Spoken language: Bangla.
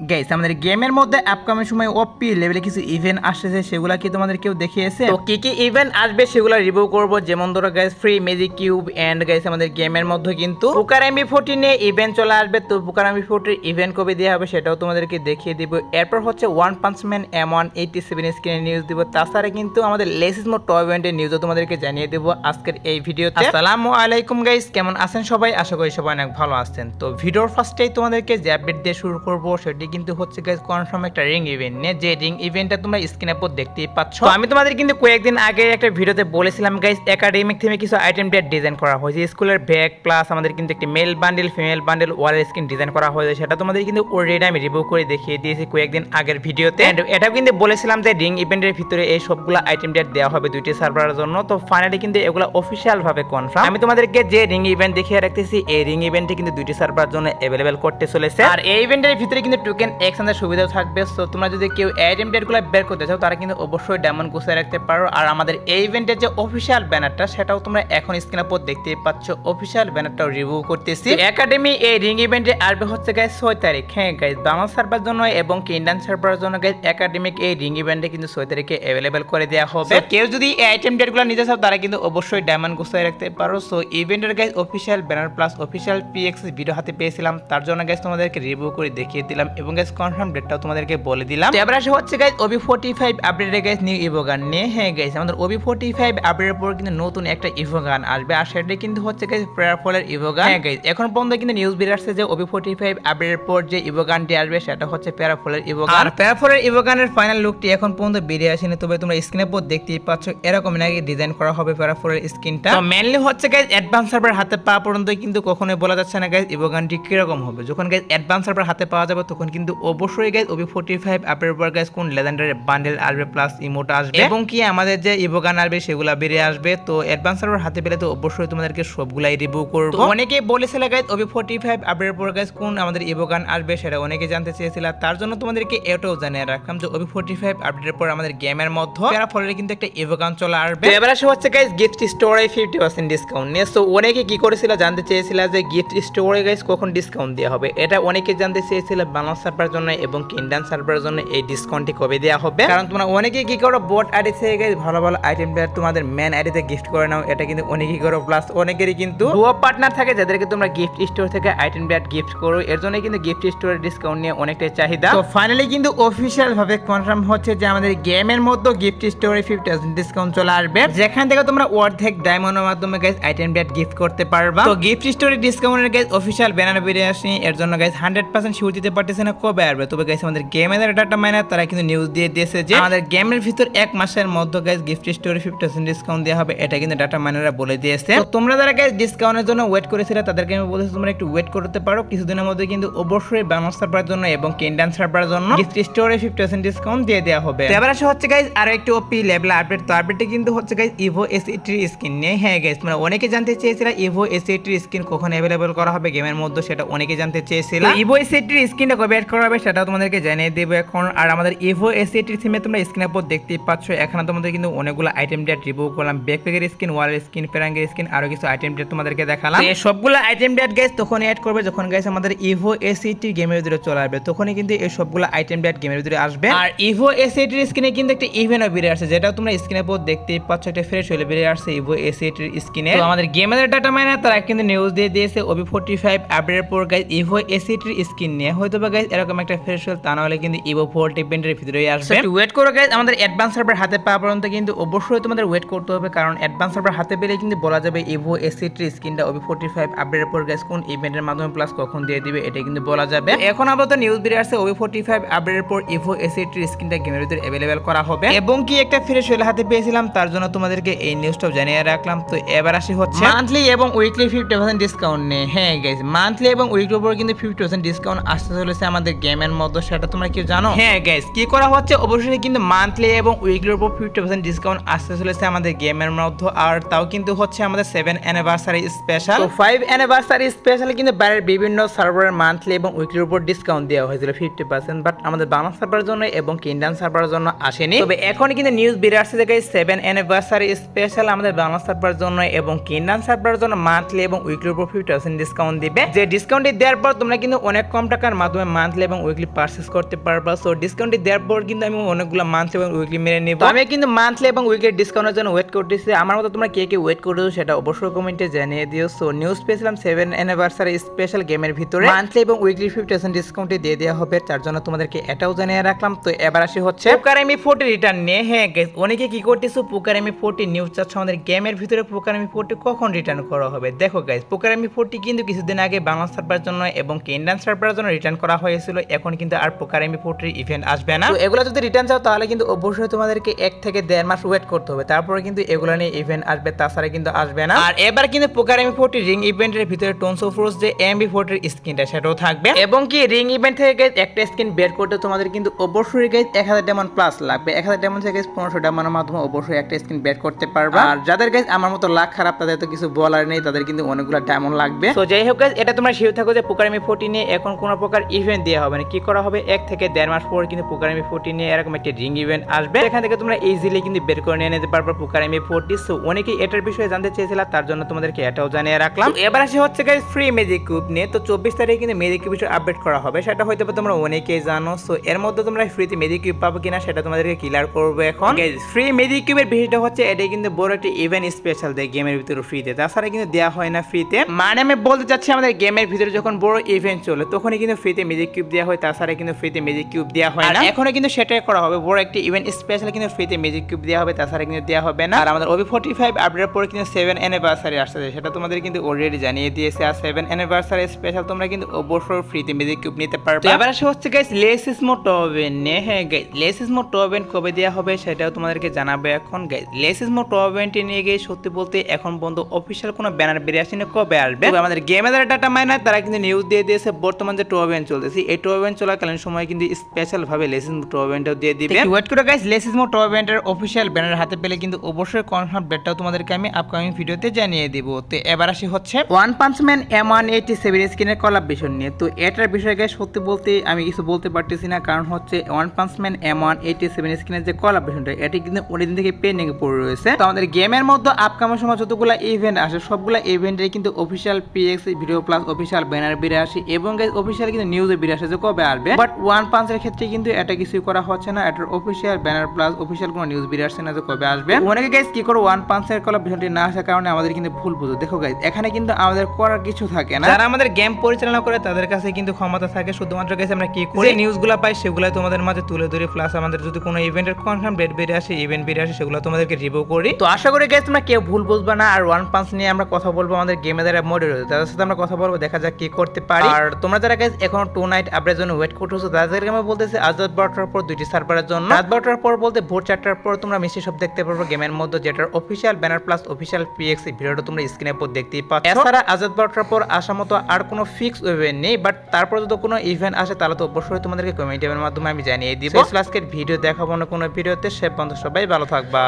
গাইস আমাদের গেমের মধ্যে আপকামিং সময় ওপি লেভেলে কিছু ইভেন্ট আসছে সেগুলা কি তোমাদের কেউ দেখিয়েছে? তো কি কি ইভেন্ট আসবে সেগুলা রিভিউ করব। যেমন ধরো guys free magic cube and guys আমাদের গেমের মধ্যে কিন্তু পুকার এমবি14 এ ইভেন্ট চলে আসবে। তো পুকার এমবি14 ইভেন্ট কবে দেওয়া হবে সেটাও তোমাদেরকে দেখিয়ে দিব। এরপর হচ্ছে ওয়ান পাঞ্চ ম্যান M187 স্ক্রিনে নিউজ দিব। তাছাড়া কিন্তু আমাদের লেসিসমো টয় ইভেন্টের নিউজও তোমাদেরকে জানিয়ে দেব আজকের এই ভিডিওতে। আসসালামু আলাইকুম গাইস, কেমন আছেন সবাই? আশা করি সবাই অনেক ভালো আছেন। তো ভিডিওর ফার্স্টেই তোমাদেরকে যে আপডেট দিয়ে শুরু করব সেটি কিন্তু হচ্ছে গাইস কনফার্ম একটা রিং ইভেন্ট নিয়ে, যে রিং ইভেন্টটা তোমরা স্ক্রিনের উপর দেখতেই পাচ্ছ। তো আমি তোমাদের কিন্তু কয়েকদিন আগে একটা ভিডিওতে বলেছিলাম গাইস একাডেমিক থিমে কিছু আইটেম দিয়ে ডিজাইন করা হয়েছে। স্কুলের ব্যাগ প্লাস আমাদের কিন্তু একটি মেল বান্ডেল ফিমেল বান্ডেল ওয়ালের স্ক্রিন ডিজাইন করা হয়েছে। সেটা তোমাদের কিন্তু অলরেডি আমি রিভিউ করে দেখিয়ে দিয়েছি কয়েকদিন আগের ভিডিওতে। এন্ড এটাও কিন্তু বলেছিলাম যে রিং ইভেন্টের ভিতরে এই সবগুলো আইটেম দিয়ে দেওয়া হবে দুইটি সার্ভারের জন্য। তো ফাইনালি কিন্তু এগুলো অফিশিয়াল ভাবে কনফার্ম। আমি তোমাদেরকে যে রিং ইভেন্ট দেখিয়ে রাখতেছি এই রিং ইভেন্টে কিন্তু দুইটি সার্ভারের জন্য अवेलेबल করতে চলেছে। আর এই ইভেন্টের ভিতরে কিন্তু টোকেন এক্সচেঞ্জের সুবিধাও থাকবে। সো তোমরা যদি কেউ আইটেম ডেটগুলো বের করতে চাও তারা কিন্তু অবশ্যই ডায়মন্ড গুছিয়ে রাখতে পারো। আর আমাদের এই ইভেন্টের যে অফিশিয়াল ব্যানারটা সেটাও তোমরা এখন স্ক্রিনের উপর দেখতেই পাচ্ছ। অফিশিয়াল ব্যানারটাও রিভিউ করতেছি। একাডেমি এই রিং ইভেন্টে আসবে হচ্ছে গাইস 6 তারিখ। হ্যাঁ গাইস, বাংলা সার্ভারের জন্য এবং ইন্ডিয়ান সার্ভারের জন্য গাইস একাডেমিক এই রিং ইভেন্টে কিন্তু 6 তারিখে अवेलेबल করে দেওয়া হবে। কেউ যদি এই আইটেম ডেটগুলো নিতে চাও তারা কিন্তু অবশ্যই ডায়মন্ড গুছিয়ে রাখতে পারো। সো ইভেন্টের guys official banner plus official PX video হাতে পেয়েছিলাম, তার জন্য গাইস তোমাদেরকে রিভিউ করে দেখিয়ে দিলাম এবং গাইস কনফার্ম ডেটটাও তোমাদেরকে বলে দিলাম। এবার আসে হচ্ছে গাইস OB45 আপডেটে গাইস নিউ ইভো গান নিয়ে। হ্যাঁ গাইস, আমাদের OB45 আপডেটের পর কিন্তু নতুন একটা ইভো গান আসবে আর সেটা কিন্তু হচ্ছে গাইস প্রেয়ারফলের ইভো গান। হ্যাঁ গাইস, এখন পর্যন্ত কিন্তু নিউজ বের আসছে যে OB45 আপডেটের পর যে ইভো গানটি আসবে সেটা হচ্ছে প্রেয়ারফলের ইভো গান। আর প্রেয়ারফলের ইভো গানের ফাইনাল লুকটি এখন পর্যন্ত বেরিয়ে আসেনি, তবে তোমরা স্ক্রিনের উপর দেখতেই পাচ্ছ এরকম নাকি ডিজাইন করা হবে প্রেয়ারফলের স্কিনটা। তো মেইনলি হচ্ছে গাইস অ্যাডভান্স সার্ভার হাতে পাওয়া পর্যন্ত কিন্তু কখনোই বলা যাচ্ছে না গাইস ইভো গানটি কিরকম হবে। যখন গাইস অ্যাডভান্স সার্ভার হাতে পাওয়া যাবে তখন কিন্তু অবশ্যই গাইস OB45 আপডেটের পর গাইস কোন লেজেন্ডারি বান্ডেল আসবে প্লাস ইমোট আসবে এবং কি আমাদের যে ইভো গান আসবে সেগুলা বেরিয়ে আসবে। তো অ্যাডভান্স সার্ভার হাতে পেলে তো অবশ্যই তোমাদেরকে সবগুলাই রিভিউ করব। অনেকেই বলেছিল গাইস OB45 আপডেটের পর গাইস কোন আমাদের ইভো গান আসবে সেটা অনেকে জানতে চেয়েছিল, তার জন্য তোমাদেরকে এটাও জানিয়ে রাখলাম যে OB45 আপডেটের পর আমাদের গেমের মধ্যে প্যারাফলের কিন্তু একটা ইভো গান চলে আসবে। এবার আসে হচ্ছে গাইস গিফট স্টোরে 50% ডিসকাউন্ট নিয়ে। সো অনেকে কি করেছিল জানতে চেয়েছিল যে গিফট স্টোরে গাইস কখন ডিসকাউন্ট দেওয়া হবে। এটা অনেকে জানতে চেয়েছিল বাংলা সার্ভারের জন্য এবং ইন্ডিয়ান সার্ভারের জন্য এই ডিসকাউন্টটি কবে দেওয়া হবে। কারণ তোমরা অনেকে কি করো বট আইডি থেকে গাইস ভালো ভালো আইটেম তোমাদের মেন আইডিতে গিফট করে নাও, এটা কিন্তু অনেকেই করো। প্লাস অনেকেরই কিন্তু ডুও পার্টনার থাকে যাদেরকে তোমরা গিফট স্টোর থেকে আইটেম গিফট করো, এর জন্য কিন্তু গিফট স্টোরের ডিসকাউন্ট নিয়ে অনেকটাই চাহিদা। তো ফাইনালি কিন্তু অফিশিয়াল ভাবে কনফার্ম হচ্ছে যে আমাদের গেমের মধ্যে গিফট স্টোরে 50% ডিসকাউন্ট চলে আসবে, যেখান থেকে তোমরা অর্ধেক ডায়মন্ডের মাধ্যমে গাইস আইটেম গিফট করতে পারবা। তো গিফট স্টোরে ডিসকাউন্টের গাইস অফিশিয়াল ব্যানার বেরিয়ে আসেনি, এর জন্য গাইস 100% শিওর দিতে পারতেছে না কবে আসবে। তবে গাইস আমাদের গেমের ডাটা মাইনার তারা কিন্তু নিউজ দিয়ে দিয়েছে যে আমাদের গেমের ভিতর এক মাসের মধ্যে গাইস গিফট স্টোরে 50% ডিসকাউন্ট দেওয়া হবে, এটা কিন্তু ডাটা মাইনাররা বলে দিয়েছে। তো তোমরা যারা গাইস ডিসকাউন্টের জন্য ওয়েট করেছিলে তাদেরকে আমি বলেছি তোমরা একটু ওয়েট করতে পারো, কিছুদিনের মধ্যে কিন্তু অবশ্যই বাংলা সার্ভারের জন্য এবং ইন্ডিয়ান সার্ভারের জন্য গিফট স্টোরে 50% ডিসকাউন্ট দিয়ে দেওয়া হবে। এবার আসে হচ্ছে গাইস আরো একটু ওপি লেভেল আপডেট। তো আপডেটে কিন্তু হচ্ছে গাইস ইভো এস83 স্কিন নিয়ে। হ্যাঁ গাইস, মানে অনেকে জানতে চেয়েছিল ইভো এস83 স্কিন কখন अवेलेबल করা হবে গেমের মধ্যে, সেটা অনেকে জানতে চেয়েছিল। ইভো এস83 স্কিনটা কবে অ্যাড করা হবে সেটা তোমাদেরকে জানিয়ে দেব এখন। আর আমাদের ইভো এস83 থিমে তোমরা স্ক্রিনের উপর দেখতেই পাচ্ছ এখানে তোমাদের কিন্তু অনেকগুলো আইটেম ডেট রিভিউ করলাম, ব্যাকপ্যাকের স্কিন, ওয়ালের স্কিন, ফেরাঙ্গের স্কিন, আরো কিছু আইটেম ডেট তোমাদেরকে দেখালাম। এই সবগুলো আইটেম ডেট গাইস তখন অ্যাড করবে যখন গাইস আমাদের ইভো এস83 গেমের ভিতরে চলে আসবে, তখনই কিন্তু এই সবগুলো আইটেম ডেট গেমের ভিতরে আসবে। আর ইভো এস83 স্কিনে কিন্তু একটা ইভেন্টও বেরিয়ে আসছে, যেটা তোমরা স্ক্রিনের উপর দেখতেই পাচ্ছ, একটা ফ্রেশ হলে বেরিয়ে আসছে ইভো এস83 স্কিনে। তো আমাদের গেমের ডাটা মাইনার তারা কিন্তু নিউজ দিয়ে দিয়েছে OB45 আপডেটের পর গাইস ইভো এস83 স্কিন নিয়ে হয়তো বা গাইস এরকম একটা ফ্রেশ হল, তা না হলে কিন্তু ইভো 4 ইভেন্টের ভিতরেই আসবে। একটু ওয়েট করো গাইস, আমাদের অ্যাডভান্স সার্ভার হাতে পাওয়া পর্যন্ত কিন্তু অবশ্যই তোমাদের ওয়েট করতে হবে, কারণ অ্যাডভান্স সার্ভার হাতে পেলে কিন্তু বলা যাবে ইভো এস83 স্কিনটা OB45 আপডেটের পর গাইস কোন ইভেন্টের মাধ্যমে প্লাস কখন দিয়ে দিবে এটা কিন্তু বলা যাবে। এখন আপাতত নিউজ বেরিয়ে আসছে OB45 আপডেটের পর ইভো এস83 স্কিনটা গেমের ভিতরে अवेलेबल করা হবে এবং কি একটা ফ্রেশ হল হাতে পেয়েছিলাম, তার জন্য তোমাদেরকে এই নিউজটাও জানিয়ে রাখলাম। তো এবার আসি হচ্ছে মান্থলি এবং উইকলি 50% ডিসকাউন্ট নেই। হ্যাঁ গাইস, মান্থলি এবং উইকলির উপর কিন্তু 50% ডিসকাউন্ট আসতে চলেছে আমাদের গেমের মধ্যে, সেটা তোমরা কি জানো? হ্যাঁ গাইস, কি করা হচ্ছে অবশ্যই কিন্তু মান্থলি এবং উইকলির উপর 50% ডিসকাউন্ট আসতে চলেছে আমাদের গেমের মধ্যে, আর তাও কিন্তু হচ্ছে আমাদের 7 অ্যানিভার্সারি স্পেশাল। তো 5 অ্যানিভার্সারি স্পেশালে কিন্তু বাইরের বিভিন্ন সার্ভারের মান্থলি এবং উইকলির উপর ডিসকাউন্ট দেওয়া হয়েছিল 50%, বাট আমাদের বাংলা সার্ভারের জন্য এবং ইন্ডিয়ান সার্ভারের জন্য আসেনি। তবে এখন কিন্তু নিউজ বেরিয়ে আসছে যে গাইস 7 অ্যানিভার্সারি স্পেশাল আমাদের বাংলা সার্ভারের জন্য এবং ইন্ডিয়ান সার্ভারের জন্য মান্থলি এবং উইকলির উপর 50% ডিসকাউন্ট দিবে। যে ডিসকাউন্টটি দেওয়ার পর তোমরা কিন্তু অনেক কম টাকার মাধ্যমে মান্থলি এবং উইকলি পারচেজ করতে পারবা। সো ডিসকাউন্ট দেওয়ার পর কিন্তু আমি অনেকগুলো মান্থলি এবং উইকলি মেরে নেব। আমি কিন্তু মান্থলি এবং উইকলি ডিসকাউন্টের জন্য ওয়েট করতেছি। আমার মতো তোমরা কে কে ওয়েট করছো সেটা অবশ্যই কমেন্টে জানিয়ে দিও। সো নিউজ পেয়েছিলাম 7 অ্যানিভার্সারি স্পেশাল গেমের ভিতরে মান্থলি এবং উইকলি 50% ডিসকাউন্টে দিয়ে দেওয়া হবে, তার জন্য তোমাদেরকে এটাও জানিয়ে রাখলাম। তো এবার আসি হচ্ছে পোকার এমি40 রিটার্ন নিয়ে। হ্যাঁ গাইস, অনেকে কি করতেছো পোকার এমি40 নিউজ চাচ্ছ আমাদের গেমের ভিতরে পোকার এমি40 কখন রিটার্ন করা হবে। দেখো গাইস, পোকার এমি40 কিন্তু কিছুদিন আগে বাংলাদেশ সার্ভারের জন্য এবং ইন্ডিয়ান সার্ভারের জন্য রিটার্ন করা হয়েছিল। এখন কিন্তু আর পোকার এমি40 ইভেন্ট আসবে না। তো এগুলো যদি রিটার্ন চাও তাহলে কিন্তু অবশ্যই তোমাদেরকে 1 থেকে 1.5 মাস ওয়েট করতে হবে, তারপরে কিন্তু এগুলো নিয়ে ইভেন্ট আসবে, তাছাড়া কিন্তু আসবে না। আর এবার কিন্তু পোকার এমি40 রিং ইভেন্টের ভিতরে টোনস অফ রোজ যে এমবি40 স্কিনটা সেটাও থাকবে, এবং কি রিং ইভেন্ট থেকে গাইস একটা স্কিন বের করতে তোমাদের কিন্তু অবশ্যই গাইস 1000 ডায়মন্ড প্লাস লাগবে। 1000 ডায়মন্ড থেকে 1500 ডায়মন্ডের মাধ্যমে অবশ্যই একটা স্কিন বের করতে পারবা। আর যাদের গাইস আমার মতো লাখ খারাপ তাদের তো কিছু বলার নেই, তাদের কিন্তু অনেকগুলো ডায়মন্ড লাগবে। তো যাই হোক গাইস, এটা তোমরা শিওর থাকো যে পোকার এমি40 নিয়ে এখন কোনো প্রকার ইভেন্ট দেওয়া হবে না। কি করা হবে, 1 থেকে 1.5 মাস পর কিন্তু পোকার এমি40 নিয়ে এরকম একটা রিং ইভেন্ট আসবে, এখান থেকে তোমরা ইজিলি কিন্তু বের করে নিয়ে নিতে পারবে পোকার এমি40। সো অনেকেই এটার বিষয়ে জানতে চেয়েছিলা, তার জন্য তোমাদেরকে এটাও জানিয়ে রাখলাম। এবার আসি হচ্ছে গাইস ফ্রি ম্যাজিক কিউব নিয়ে। তো 24 তারিখে কিন্তু ম্যাজিক কিউব আপডেট করা হবে, সেটা হয়তো তোমরা অনেকেই জানো। সো এর মধ্যে তোমরা ফ্রিতে ম্যাজিক কিউব পাবো কিনা সেটা তোমাদেরকে ক্লিয়ার করবো এখন। ফ্রি ম্যাজিক কিউবের বিষয়টা হচ্ছে এটাই কিন্তু বড় একটা ইভেন্ট স্পেশাল দেয় গেমের ভিতরে ফ্রিতে, তাছাড়া কিন্তু দেওয়া হয় না ফ্রিতে। মানে আমি বলতে চাচ্ছি আমাদের গেমের ভিতরে যখন বড় ইভেন্ট চলে তখনই কিন্তু ফ্রিতে ম্যাজিক কিউব দেওয়া হয়, তাছাড়া কিন্তু ফ্রিতে ম্যাজিক কিউব দেওয়া হয় না। এখনো কিন্তু সেটাই করা হবে, বড় একটা ইভেন্ট স্পেশাল কিন্তু ফ্রিতে ম্যাজিক কিউব দেওয়া হবে, তাছাড়া কিন্তু দেওয়া হবে না। আর আমাদের OB45 আপডেটের পরে কিন্তু 7 অ্যানিভার্সারি আসছে, সেটা তোমাদের কিন্তু অলরেডি জানিয়ে দিয়েছে। আর 7 অ্যানিভার্সারি স্পেশাল তোমরা কিন্তু অবশ্যই ফ্রিতে ম্যাজিক কিউব নিতে পারবে। এবার আসে হচ্ছে গাইস লেসিসমো টপ-ইন নিয়ে। হ্যাঁ গাইস, লেসিসমো টপ-ইন কবে দেওয়া হবে সেটাও তোমাদেরকে জানাবে এখন। গাইস লেসিসমো টপ-ইনটি নিয়ে গিয়ে সত্যি বলতে এখন পর্যন্ত অফিশিয়াল কোনো ব্যানার বেরিয়ে আসেনি কবে আসবে। আমাদের গেমের ডাটা মাইনার তারা কিন্তু নিউজ দিয়ে দিয়েছে বর্তমান যে টপ-ইন চলতেছে এই টপ-ইন চলাকালীন সময় কিন্তু স্পেশাল ভাবে লেসিসমো টপ-ইনটাও দিয়ে দিবে। ওয়েট করো গাইস, লেসিসমো টপ-ইনের অফিশিয়াল ব্যানার হাতে পেলে কিন্তু অবশ্যই কনফার্ম ডেটটাও তোমাদেরকে আমি আপকামিং ভিডিওতে জানিয়ে দিব। তো এবার আসি হচ্ছে ওয়ান পাঞ্চ ম্যান M187 স্কিনের কোলাবরেশন নিয়ে। তো এটার বিষয়ে গাইস সত্যি বলতে আমি কিছু বলতে পারতেছি না, কারণ হচ্ছে ওয়ান পাঞ্চ ম্যান M187 স্কিনের যে কোলাবরেশনটা এটি কিন্তু অনেকদিন থেকে পেন্ডিং এ পড়ে রয়েছে। তো আমাদের গেমের মধ্যে আপকামিং সময় যতগুলো ইভেন্ট আসে সবগুলো ইভেন্টে কিন্তু official PX video plus official banner বের আসে, এবং গাইস অফিশিয়াল কিন্তু নিউজে বের আসে যে কবে আসবে। বাট ওয়ান পাঞ্চের ক্ষেত্রে কিন্তু এটা কিছুই করা হচ্ছে না, এটার অফিশিয়াল ব্যানার প্লাস অফিশিয়াল কোনো নিউজ বের আসছে না যে কবে আসবে। অনেকে গাইস কি করে ওয়ান পাঞ্চের কোলাবরেশনটি না আসার কারণে আমাদের কিন্তু ভুল বুঝো। দেখো গাইস, এখানে কিন্তু আমাদের করার কিছু থাকে না, যারা আমাদের গেম পরিচালনা করে তাদের কাছে কিন্তু ক্ষমতা থাকে। শুধুমাত্র গাইস আমরা কি করি, নিউজগুলো পাই সেগুলো তোমাদের মাঝে তুলে ধরি, প্লাস আমাদের যদি কোনো ইভেন্টের কনফার্ম ডেট বেরিয়ে আসে ইভেন্ট বেরিয়ে আসে সেগুলো তোমাদেরকে রিভিউ করি। তো আশা করি গাইস তোমরা কেউ ভুল বুঝবা না। আর ওয়ান পাঞ্চ নিয়ে আমরা কথা বলবো আমাদের গেমে যারা মডারেটর তাদের সাথে আমরা কথা বলবো, দেখা যাক কি করতে পারি। আর তোমরা যারা গাইস এখনো 2 নাইট আপডেটের জন্য ওয়েট করতেছো তাদেরকে আমি বলতেছি আজ রাত 12টার পর 2টি সার্ভারের জন্য, রাত 12টার পর বলতে ভোর 4টার পর তোমরা মিষ্টি সব দেখতে পারবে গেমের মধ্যে, যেটার official banner plus official PX ভিডিওটা তোমরা স্ক্রিনের উপর দেখতেই পাচ্ছ। এছাড়া আজ রাত 12টার পর আসার মতো আর কোনো ফিক্স ইভেন্ট নেই, বাট তারপর যদি কোনো ইভেন্ট আসে তাহলে তো অবশ্যই তোমাদেরকে কমেন্টের মাধ্যমে আমি জানিয়ে দিব। আজকের ভিডিও দেখাবো না কোনো ভিডিওতে, সে পর্যন্ত সবাই ভালো থাকবা।